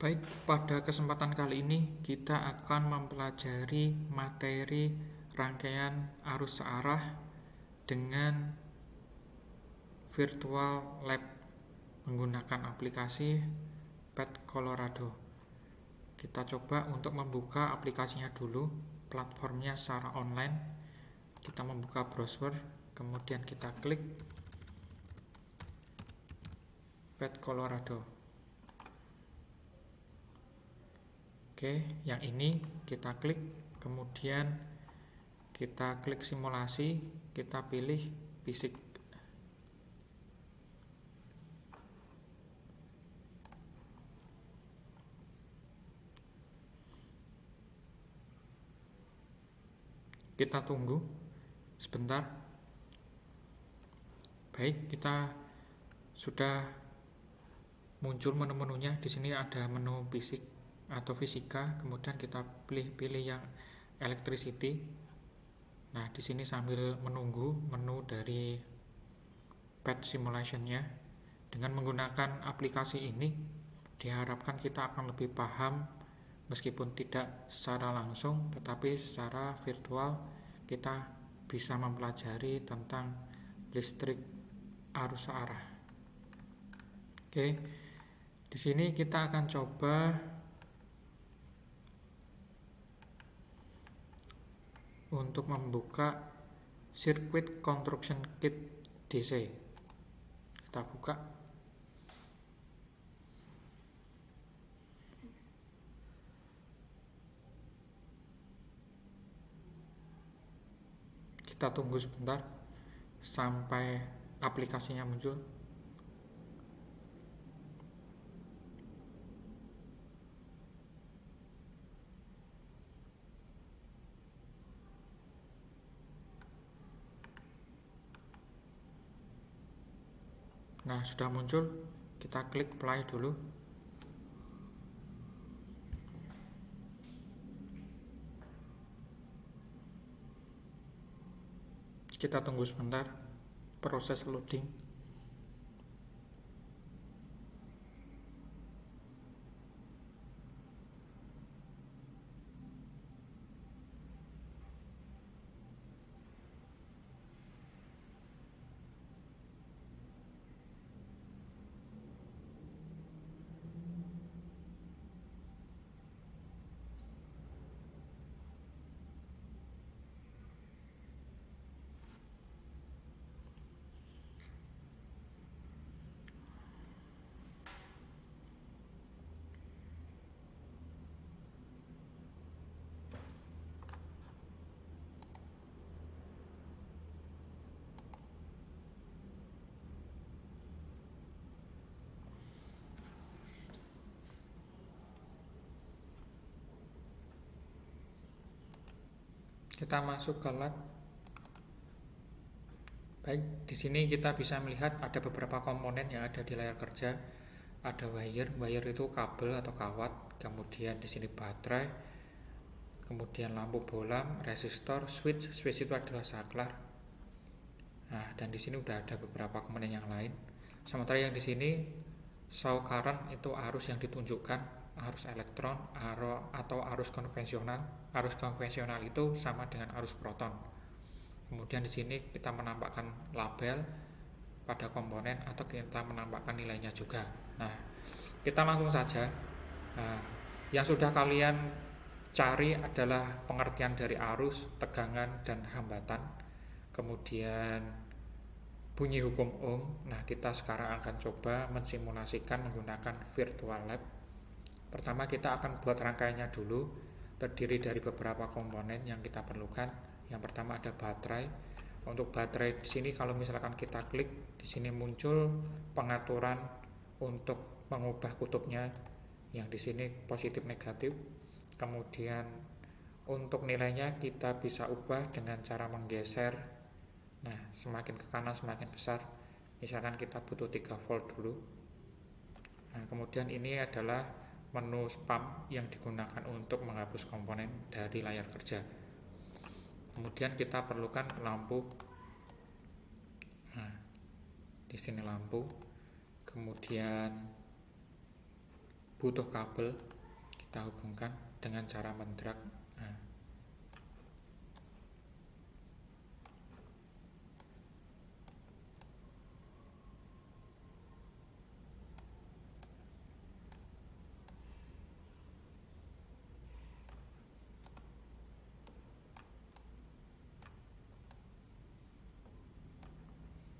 Baik, pada kesempatan kali ini kita akan mempelajari materi rangkaian arus searah dengan virtual lab menggunakan aplikasi Pet Colorado. Kita coba untuk membuka aplikasinya dulu, platformnya secara online. Kita membuka browser, kemudian kita klik Pet Colorado. Oke, yang ini kita klik, kemudian kita klik simulasi, kita pilih fisik. Kita tunggu sebentar. Baik, kita sudah muncul menu-menunya. Di sini ada menu fisik atau fisika, kemudian kita pilih yang electricity. Nah, di sini sambil menunggu menu dari pet simulation-nya, dengan menggunakan aplikasi ini diharapkan kita akan lebih paham, meskipun tidak secara langsung tetapi secara virtual kita bisa mempelajari tentang listrik arus searah. Oke, di sini kita akan coba untuk membuka Circuit Construction Kit DC. Kita buka. Kita tunggu sebentar sampai aplikasinya muncul. Nah, sudah muncul. Kita klik play dulu. Kita tunggu sebentar proses loading. Kita masuk ke lab. Baik, di sini kita bisa melihat ada beberapa komponen yang ada di layar kerja. Ada wire itu kabel atau kawat, kemudian di sini baterai, kemudian lampu bolam, resistor, switch itu adalah saklar. Nah, dan di sini udah ada beberapa komponen yang lain. Sementara yang di sini show current itu arus yang ditunjukkan, arus elektron atau arus konvensional. Arus konvensional itu sama dengan arus proton. Kemudian di sini kita menampakkan label pada komponen atau kita menampakkan nilainya juga. Nah, kita langsung saja. Nah, yang sudah kalian cari adalah pengertian dari arus, tegangan, dan hambatan. Kemudian bunyi hukum Ohm. Nah, kita sekarang akan coba mensimulasikan menggunakan virtual lab. Pertama kita akan buat rangkaiannya dulu, terdiri dari beberapa komponen yang kita perlukan. Yang pertama ada baterai. Untuk baterai di sini kalau misalkan kita klik, di sini muncul pengaturan untuk mengubah kutubnya. Yang di sini positif negatif. Kemudian untuk nilainya kita bisa ubah dengan cara menggeser. Nah, semakin ke kanan semakin besar. Misalkan kita butuh 3 volt dulu. Nah, kemudian ini adalah menu spam yang digunakan untuk menghapus komponen dari layar kerja. Kemudian kita perlukan lampu. Nah, di sini lampu. Kemudian butuh kabel, kita hubungkan dengan cara mendrag. Nah,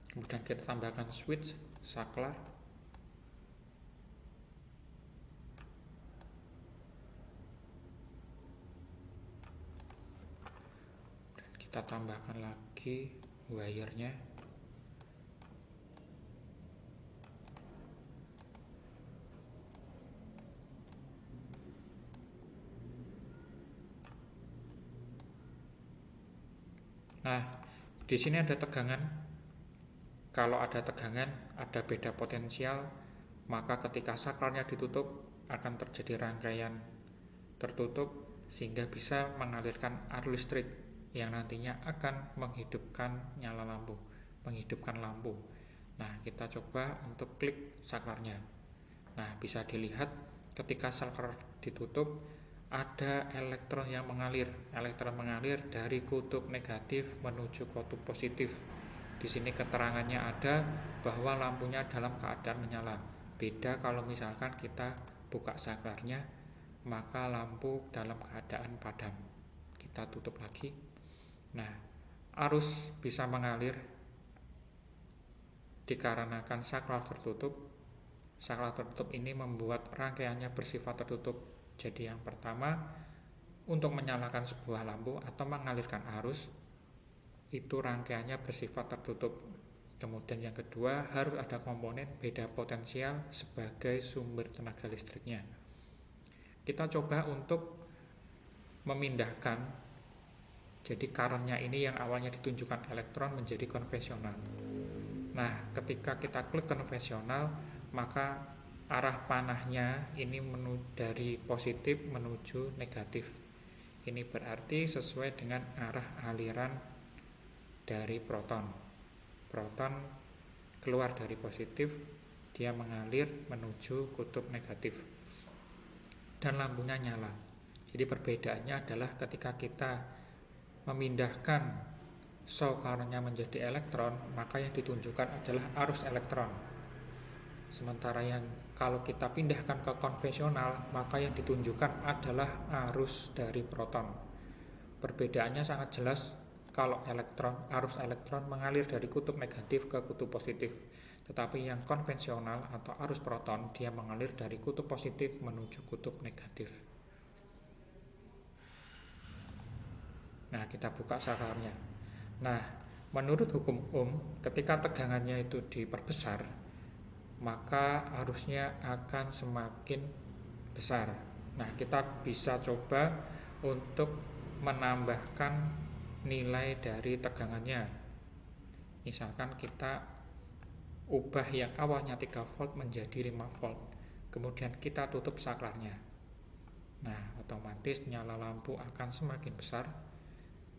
kemudian kita tambahkan switch saklar. Dan kita tambahkan lagi wire-nya. Nah, di sini ada tegangan. Kalau ada tegangan, ada beda potensial, maka ketika saklarnya ditutup akan terjadi rangkaian tertutup sehingga bisa mengalirkan arus listrik yang nantinya akan menghidupkan nyala lampu, menghidupkan lampu. Nah, kita coba untuk klik saklarnya. Nah, bisa dilihat ketika saklar ditutup ada elektron yang mengalir. Elektron mengalir dari kutub negatif menuju kutub positif. Di sini keterangannya ada bahwa lampunya dalam keadaan menyala. Beda kalau misalkan kita buka saklarnya, maka lampu dalam keadaan padam. Kita tutup lagi. Nah, arus bisa mengalir dikarenakan saklar tertutup. Saklar tertutup ini membuat rangkaiannya bersifat tertutup. Jadi yang pertama, untuk menyalakan sebuah lampu atau mengalirkan arus, itu rangkaiannya bersifat tertutup. Kemudian yang kedua, harus ada komponen beda potensial sebagai sumber tenaga listriknya. Kita coba untuk memindahkan, jadi current-nya ini yang awalnya ditunjukkan elektron menjadi konvensional. Nah, ketika kita klik konvensional, maka arah panahnya ini dari positif menuju negatif. Ini berarti sesuai dengan arah aliran dari proton. Proton keluar dari positif, dia mengalir menuju kutub negatif dan lampunya nyala. Jadi perbedaannya adalah ketika kita memindahkan show current-nya menjadi elektron, maka yang ditunjukkan adalah arus elektron. Sementara yang kalau kita pindahkan ke konvensional, maka yang ditunjukkan adalah arus dari proton. Perbedaannya sangat jelas. Kalau arus elektron mengalir dari kutub negatif ke kutub positif. Tetapi yang konvensional atau arus proton, dia mengalir dari kutub positif menuju kutub negatif. Nah, kita buka saklarnya. Nah, menurut hukum Ohm, ketika tegangannya itu diperbesar, maka arusnya akan semakin besar. Nah, kita bisa coba untuk menambahkan nilai dari tegangannya. Misalkan kita ubah yang awalnya 3 volt menjadi 5 volt. Kemudian kita tutup saklarnya. Nah, otomatis nyala lampu akan semakin besar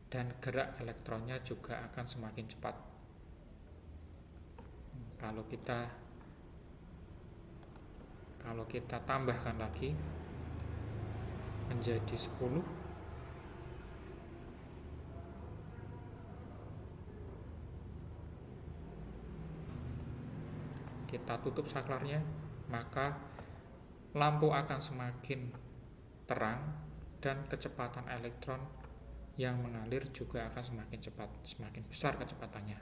dan gerak elektronnya juga akan semakin cepat. Kalau kita tambahkan lagi menjadi 10, kita tutup saklarnya, maka lampu akan semakin terang dan kecepatan elektron yang mengalir juga akan semakin cepat, semakin besar kecepatannya.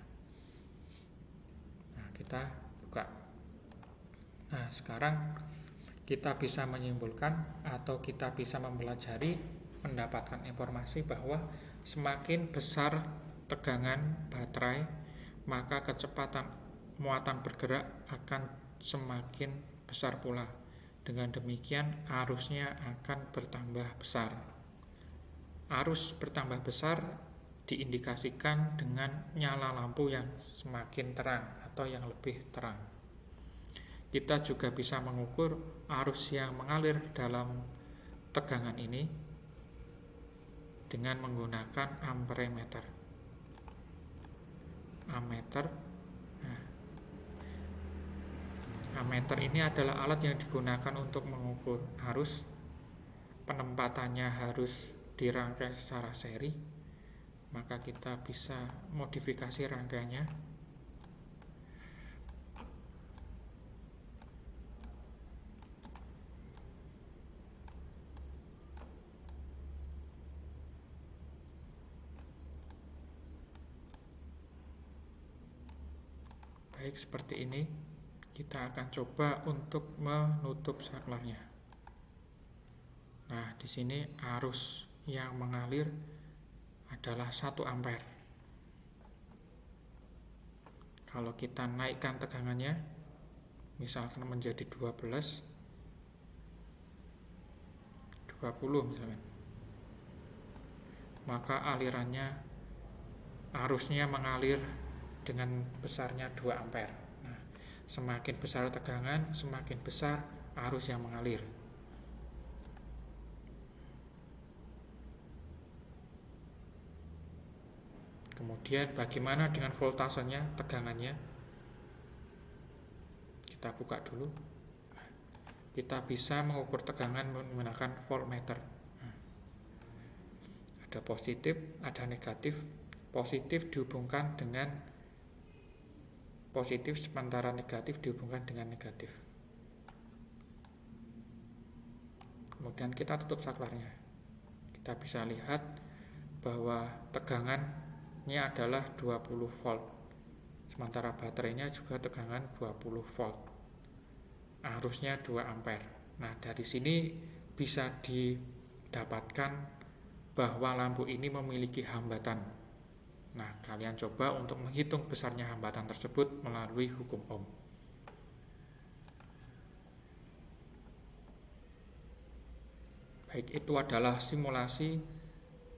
Nah, kita buka. Nah, sekarang kita bisa menyimpulkan atau kita bisa mempelajari, mendapatkan informasi bahwa semakin besar tegangan baterai, maka kecepatan muatan bergerak akan semakin besar pula. Dengan demikian arusnya akan bertambah besar. Arus bertambah besar diindikasikan dengan nyala lampu yang semakin terang atau yang lebih terang. Kita juga bisa mengukur arus yang mengalir dalam tegangan ini dengan menggunakan amperemeter. Ammeter. Nah, Ammeter ini adalah alat yang digunakan untuk mengukur arus. Penempatannya harus dirangkai secara seri, maka kita bisa modifikasi rangkaiannya. Baik, seperti ini. Kita akan coba untuk menutup saklarnya. Nah, di sini arus yang mengalir adalah 1 ampere. Kalau kita naikkan tegangannya, misalkan menjadi 12, 20 misalkan, maka alirannya, arusnya mengalir dengan besarnya 2 ampere. Nah, semakin besar tegangan, semakin besar arus yang mengalir. Kemudian bagaimana dengan voltasenya, tegangannya? Kita buka dulu. Kita bisa mengukur tegangan menggunakan voltmeter. Ada positif, ada negatif. Positif dihubungkan dengan positif, sementara negatif dihubungkan dengan negatif. Kemudian kita tutup saklarnya. Kita bisa lihat bahwa tegangannya adalah 20 volt. Sementara baterainya juga tegangan 20 volt. Arusnya 2 ampere. Nah, dari sini bisa didapatkan bahwa lampu ini memiliki hambatan. Nah, kalian coba untuk menghitung besarnya hambatan tersebut melalui hukum Ohm. Baik, itu adalah simulasi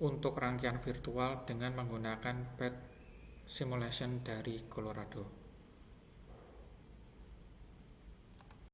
untuk rangkaian virtual dengan menggunakan PET simulation dari Colorado.